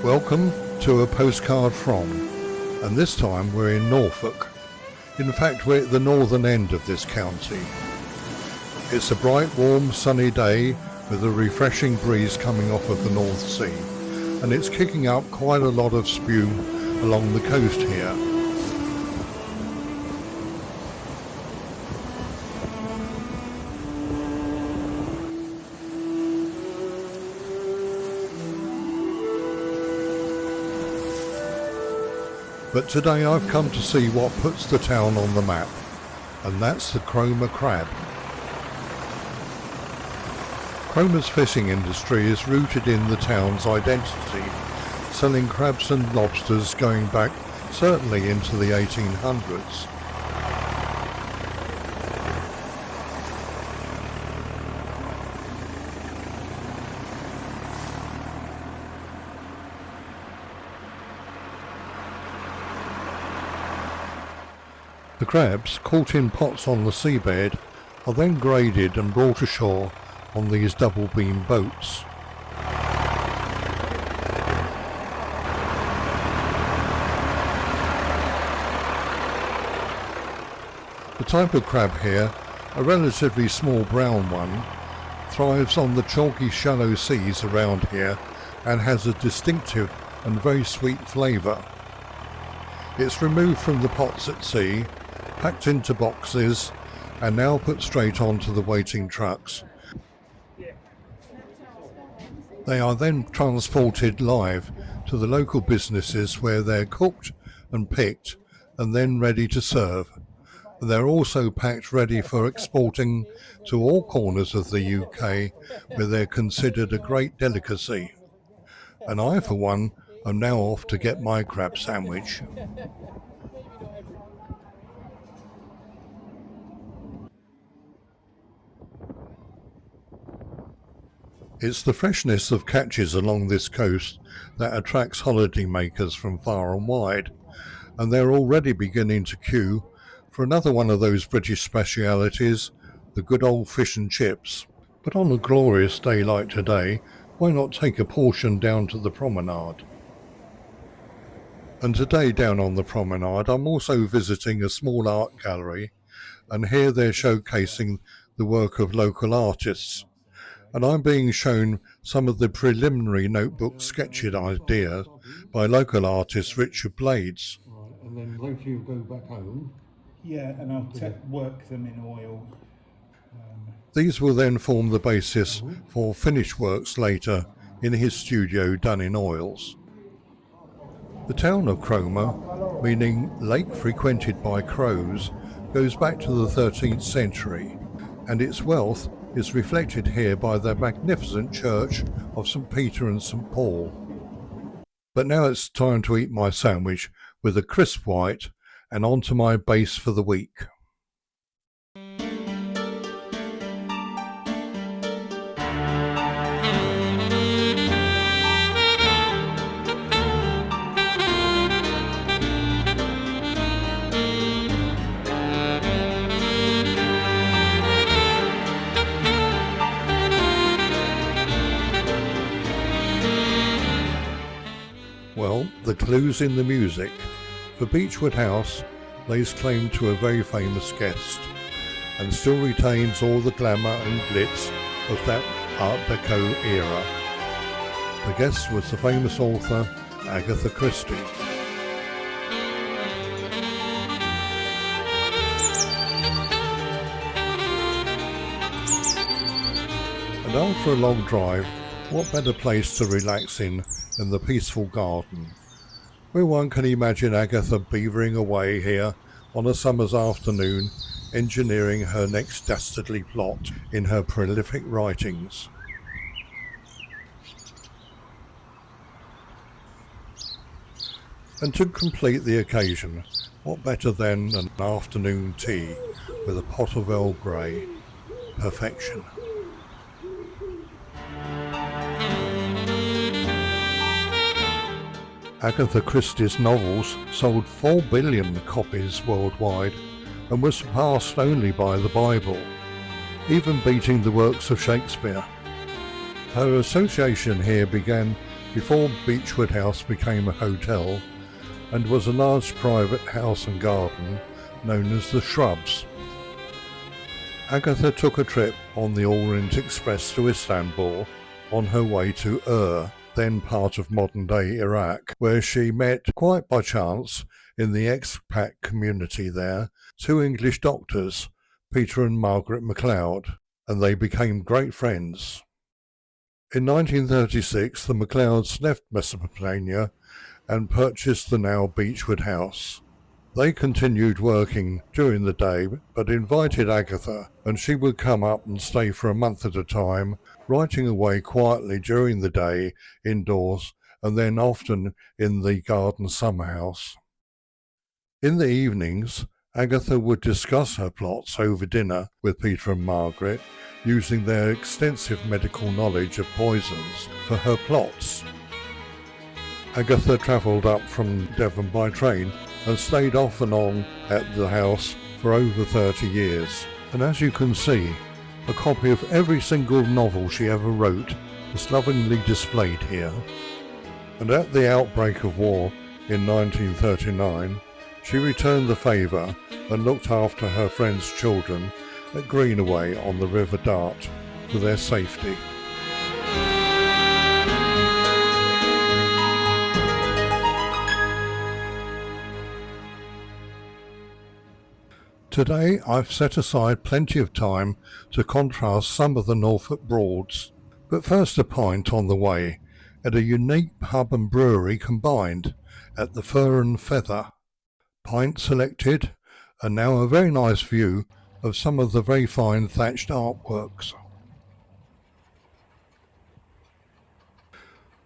Welcome to A Postcard From, and this time we're in Norfolk. In fact, we're at the northern end of this county. It's a bright, warm, sunny day with a refreshing breeze coming off of the North Sea, and it's kicking up quite a lot of spume along the coast here. But today I've come to see what puts the town on the map, and that's the Cromer crab. Cromer's fishing industry is rooted in the town's identity, selling crabs and lobsters going back certainly into the 1800s. The crabs, caught in pots on the seabed, are then graded and brought ashore on these double-beam boats. The type of crab here, a relatively small brown one, thrives on the chalky shallow seas around here and has a distinctive and very sweet flavour. It's removed from the pots at sea, packed into boxes, and now put straight onto the waiting trucks. They are then transported live to the local businesses where they're cooked and picked and then ready to serve. They're also packed ready for exporting to all corners of the UK where they're considered a great delicacy. And I, for one, am now off to get my crab sandwich. It's the freshness of catches along this coast that attracts holiday makers from far and wide, and they're already beginning to queue for another one of those British specialities, the good old fish and chips. But on a glorious day like today, why not take a portion down to the promenade? And today down on the promenade I'm also visiting a small art gallery, and here they're showcasing the work of local artists. And I'm being shown some of the preliminary notebook sketched ideas by local artist Richard Blades. Right, and then later you'll go back home. Yeah, and I'll work them in oil. These will then form the basis for finished works later in his studio done in oils. The town of Cromer, meaning lake frequented by crows, goes back to the 13th century, and its wealth is reflected here by the magnificent church of St Peter and St Paul. But now it's time to eat my sandwich with a crisp white and on to my base for the week. Well, the clue's in the music, for Beechwood House lays claim to a very famous guest, and still retains all the glamour and glitz of that Art Deco era. The guest was the famous author Agatha Christie. And after a long drive, what better place to relax in than the peaceful garden? where one can imagine Agatha beavering away here on a summer's afternoon, engineering her next dastardly plot in her prolific writings. And to complete the occasion, what better than an afternoon tea with a pot of Earl Grey? Perfection. Agatha Christie's novels sold 4 billion copies worldwide and were surpassed only by the Bible, even beating the works of Shakespeare. Her association here began before Beechwood House became a hotel and was a large private house and garden known as the Shrubs. Agatha took a trip on the Orient Express to Istanbul on her way to then part of modern-day Iraq, where she met, quite by chance, in the expat community there, 2 English doctors, Peter and Margaret MacLeod, and they became great friends. In 1936, the MacLeods left Mesopotamia and purchased the now Beechwood House. They continued working during the day, but invited Agatha, and she would come up and stay for a month at a time, writing away quietly during the day indoors, and then often in the garden summer house. In the evenings, Agatha would discuss her plots over dinner with Peter and Margaret, using their extensive medical knowledge of poisons for her plots. Agatha travelled up from Devon by train and stayed off and on at the house for over 30 years. And as you can see, a copy of every single novel she ever wrote is lovingly displayed here. And at the outbreak of war in 1939, she returned the favour and looked after her friends' children at Greenaway on the River Dart for their safety. Today I've set aside plenty of time to contrast some of the Norfolk Broads, but first a pint on the way at a unique pub and brewery combined at the Fur and Feather. Pint selected, and now a very nice view of some of the very fine thatched artworks.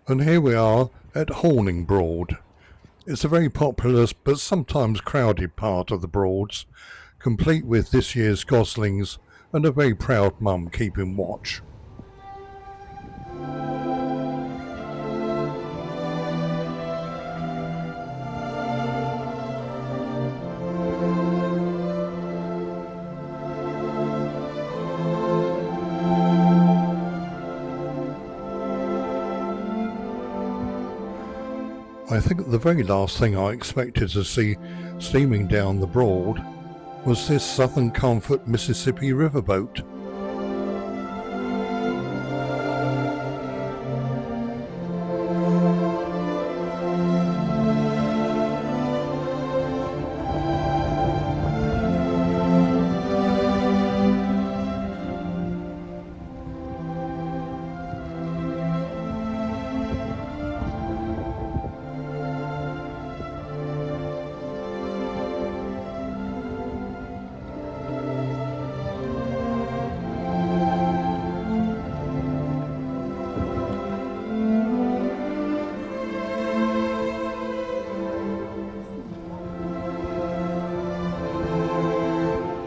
And here we are at Hickling Broad. It's a very popular but sometimes crowded part of the Broads, complete with this year's goslings and a very proud mum keeping watch. I think the very last thing I expected to see steaming down the Broad was this Southern Comfort Mississippi riverboat.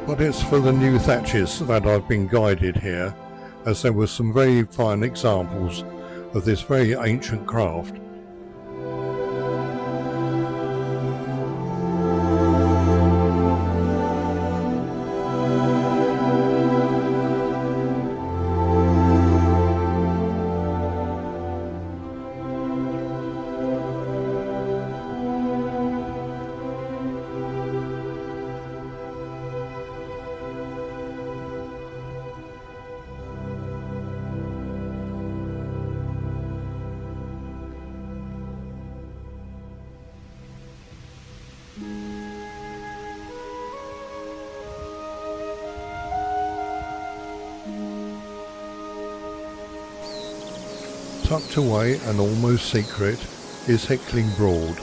But it's for the new thatches that I've been guided here, as there were some very fine examples of this very ancient craft. Tucked away and almost secret is Hickling Broad.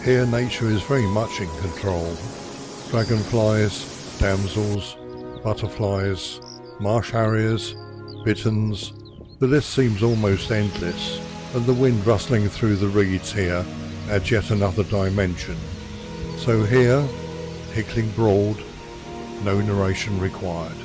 Here nature is very much in control. Dragonflies, damsels, butterflies, marsh harriers, bitterns. The list seems almost endless, and the wind rustling through the reeds here adds yet another dimension. So here, Hickling Broad, no narration required.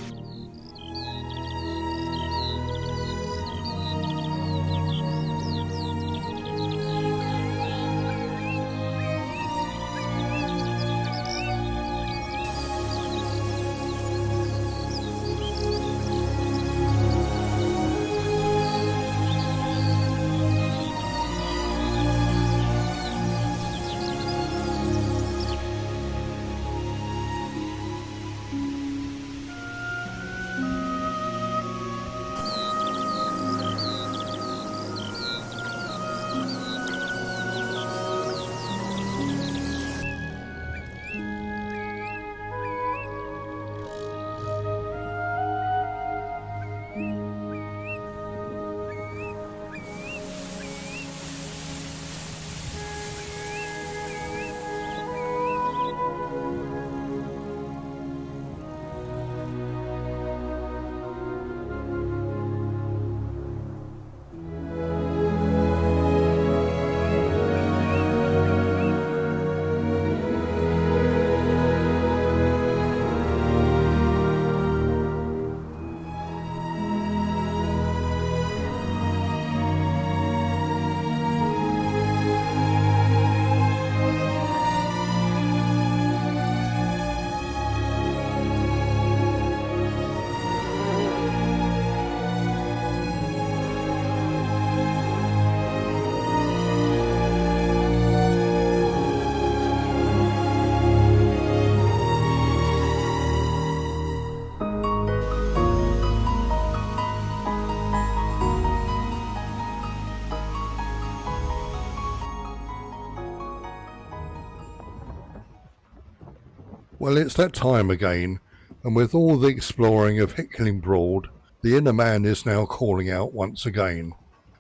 Well, it's that time again, and with all the exploring of Hickling Broad, the inner man is now calling out once again.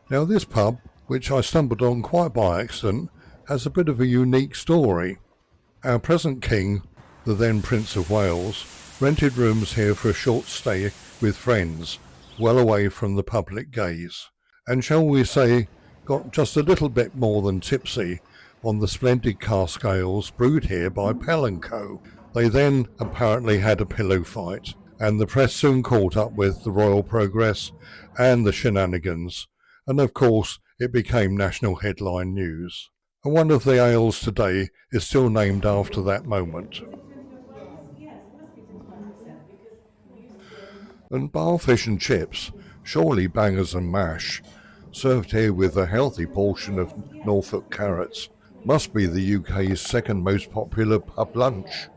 Now this pub, which I stumbled on quite by accident, has a bit of a unique story. Our present king, the then Prince of Wales, rented rooms here for a short stay with friends, well away from the public gaze, and shall we say, got just a little bit more than tipsy on the splendid cask ales brewed here by Pell & Co. They then apparently had a pillow fight, and the press soon caught up with the royal progress and the shenanigans, and of course it became national headline news. And one of the ales today is still named after that moment. And bar fish and chips, surely bangers and mash, served here with a healthy portion of Norfolk carrots, must be the UK's second most popular pub lunch.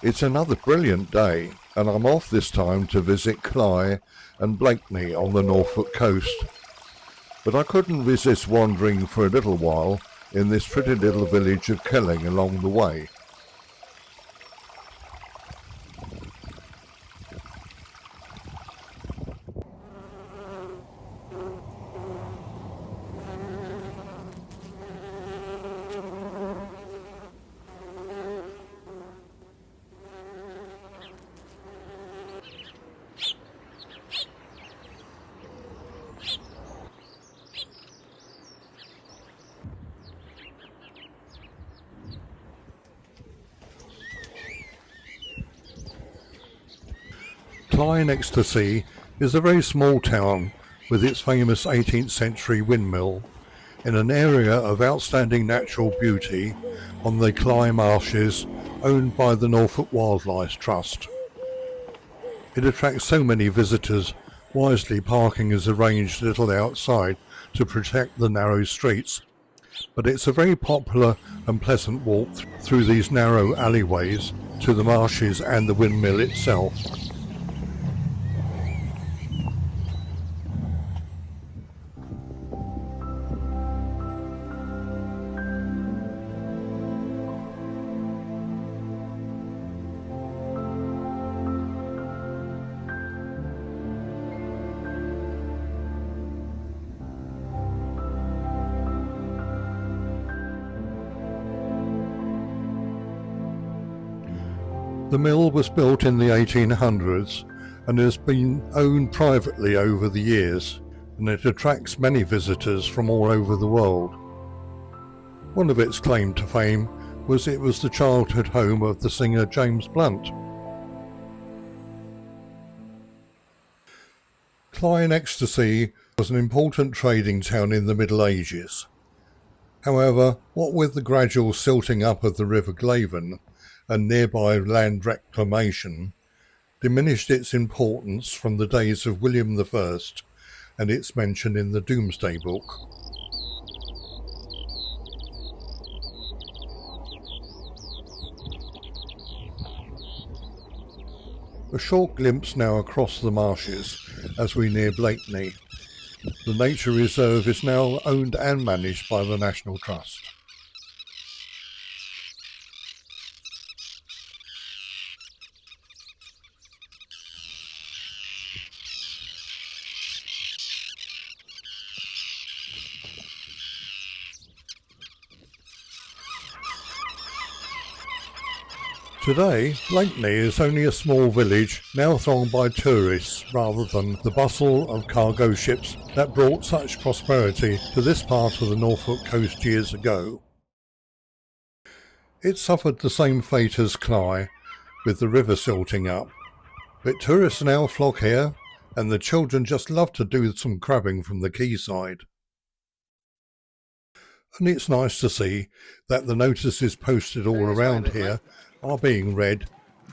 It's another brilliant day, and I'm off this time to visit Cley and Blakeney on the Norfolk coast. But I couldn't resist wandering for a little while in this pretty little village of Kelling along the way. Cley next to sea is a very small town with its famous 18th century windmill in an area of outstanding natural beauty on the Cley marshes owned by the Norfolk Wildlife Trust. It attracts so many visitors, wisely parking is arranged a little outside to protect the narrow streets, but it's a very popular and pleasant walk through these narrow alleyways to the marshes and the windmill itself. The mill was built in the 1800s and has been owned privately over the years, and it attracts many visitors from all over the world. One of its claim to fame was it was the childhood home of the singer James Blunt. Cley in Ecstasy was an important trading town in the Middle Ages. However, what with the gradual silting up of the River Glaven and nearby land reclamation, diminished its importance from the days of William I and its mention in the Domesday Book. A short glimpse now across the marshes as we near Blakeney. The nature reserve is now owned and managed by the National Trust. Today, Blakeney is only a small village now thronged by tourists rather than the bustle of cargo ships that brought such prosperity to this part of the Norfolk coast years ago. It suffered the same fate as Cley, with the river silting up, but tourists now flock here and the children just love to do some crabbing from the quayside. And it's nice to see that the notices posted all around here are being read,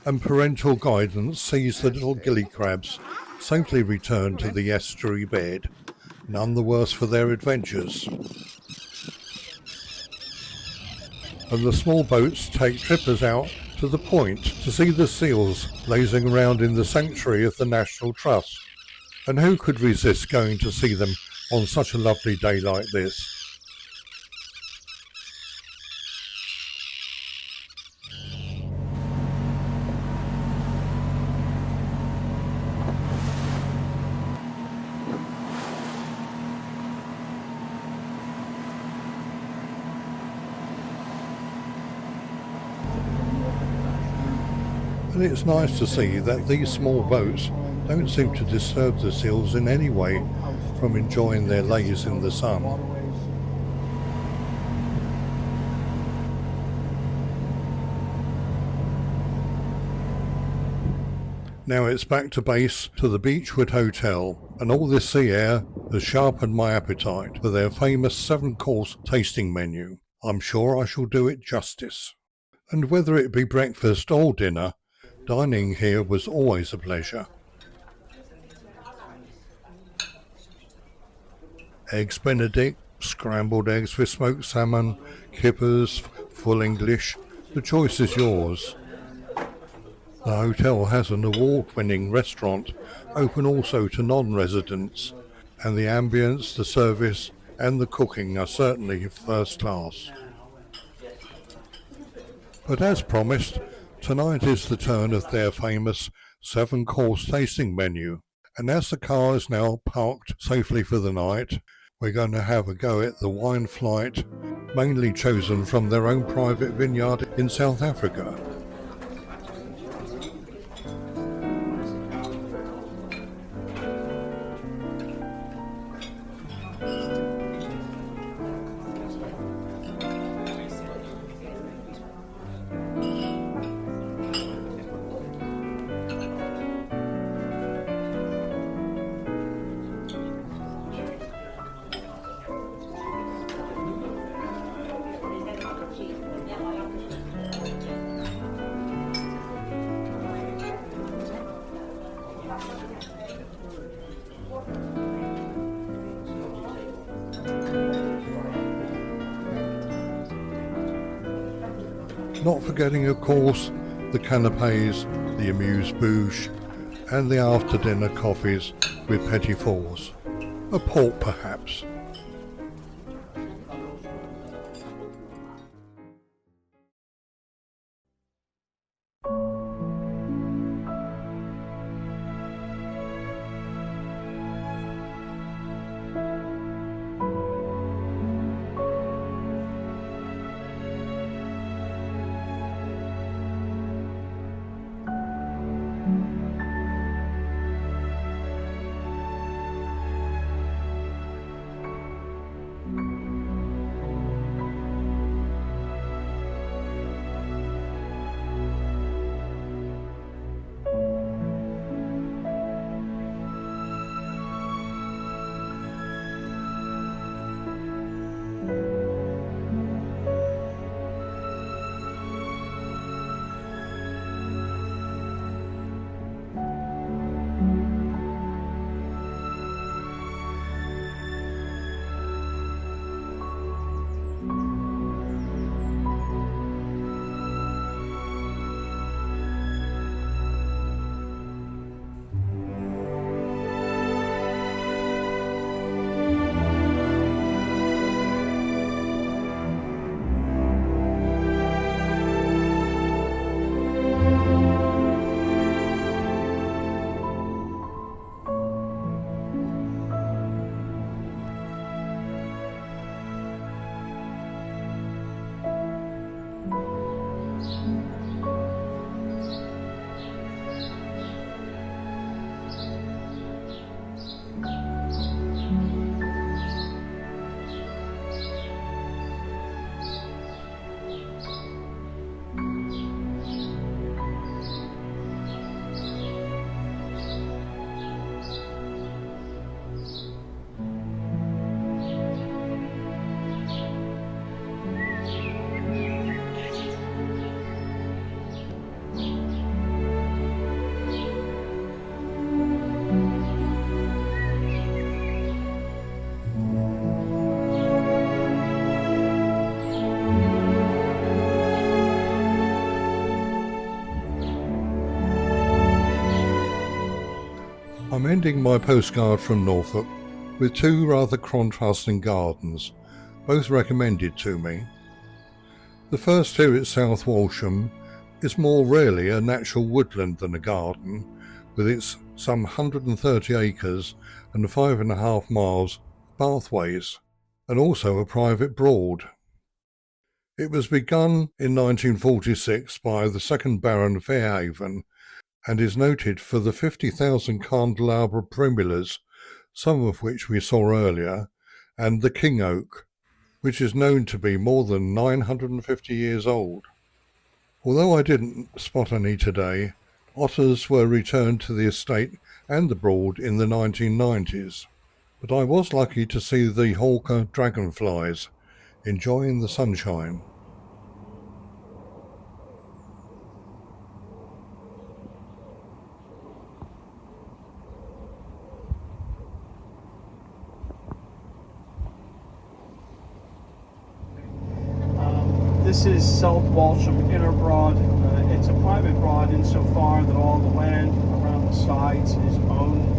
and parental guidance sees the little gilly crabs safely return to the estuary bed, none the worse for their adventures. And the small boats take trippers out to the point to see the seals lazing around in the sanctuary of the National Trust. And who could resist going to see them on such a lovely day like this? And it's nice to see that these small boats don't seem to disturb the seals in any way from enjoying their lays in the sun. Now it's back to base to the Beechwood Hotel, and all this sea air has sharpened my appetite for their famous 7-course tasting menu. I'm sure I shall do it justice. And whether it be breakfast or dinner, dining here was always a pleasure. Eggs Benedict, scrambled eggs with smoked salmon, kippers, full English, the choice is yours. The hotel has an award-winning restaurant, open also to non-residents, and the ambience, the service and the cooking are certainly first class. But as promised, tonight is the turn of their famous 7-course tasting menu, and as the car is now parked safely for the night, we're going to have a go at the wine flight, mainly chosen from their own private vineyard in South Africa. Not forgetting, of course, the canapes, the amuse-bouche, and the after-dinner coffees with petit fours. A port, perhaps. I'm ending my postcard from Norfolk with two rather contrasting gardens, both recommended to me. The first here at South Walsham is more rarely a natural woodland than a garden, with its some 130 acres and 5.5 miles of pathways, and also a private broad. It was begun in 1946 by the second Baron Fairhaven and is noted for the 50,000 candelabra primulas, some of which we saw earlier, and the king oak, which is known to be more than 950 years old. Although I didn't spot any today, otters were returned to the estate and the Broad in the 1990s, but I was lucky to see the hawker dragonflies enjoying the sunshine. This is South Walsham Inner Broad. It's a private broad insofar that all the land around the sides is owned.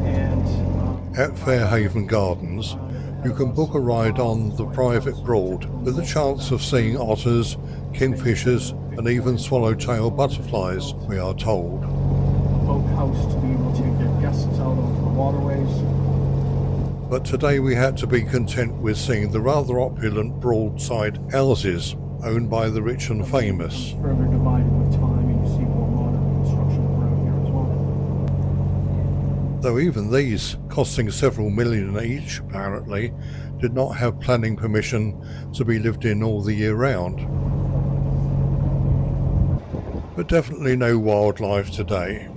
And at Fairhaven Gardens, you can book a ride on the private broad with a chance of seeing otters, kingfishers, and even swallowtail butterflies, we are told. Boathouse to be able to get guests out of the waterways. But today we had to be content with seeing the rather opulent broadside houses owned by the rich and famous. Further divided with time, and you see more modern construction around here as well. Though even these, costing several million each apparently, did not have planning permission to be lived in all the year round. But definitely no wildlife today.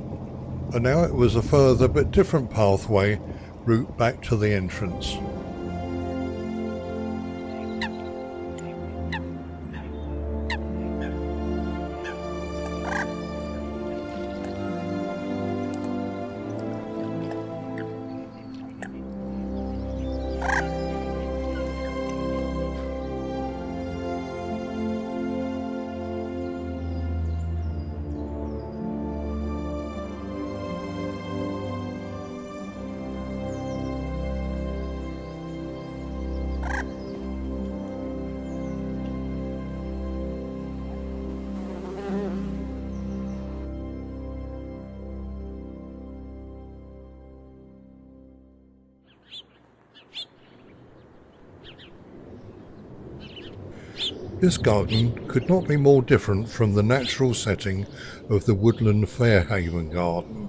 And now it was a further but different pathway route back to the entrance. This garden could not be more different from the natural setting of the Woodland Fairhaven garden.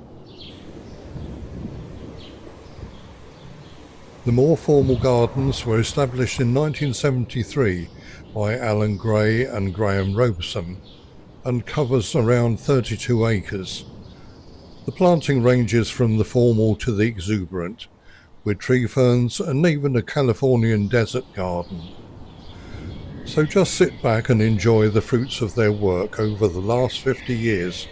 The more formal gardens were established in 1973 by Alan Gray and Graham Robeson and covers around 32 acres. The planting ranges from the formal to the exuberant, with tree ferns and even a Californian desert garden. So just sit back and enjoy the fruits of their work over the last 50 years.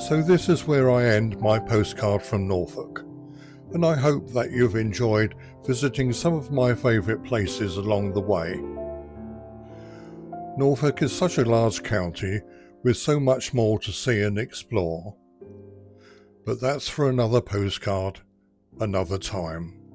So this is where I end my postcard from Norfolk, and I hope that you've enjoyed visiting some of my favourite places along the way. Norfolk is such a large county with so much more to see and explore. But that's for another postcard, another time.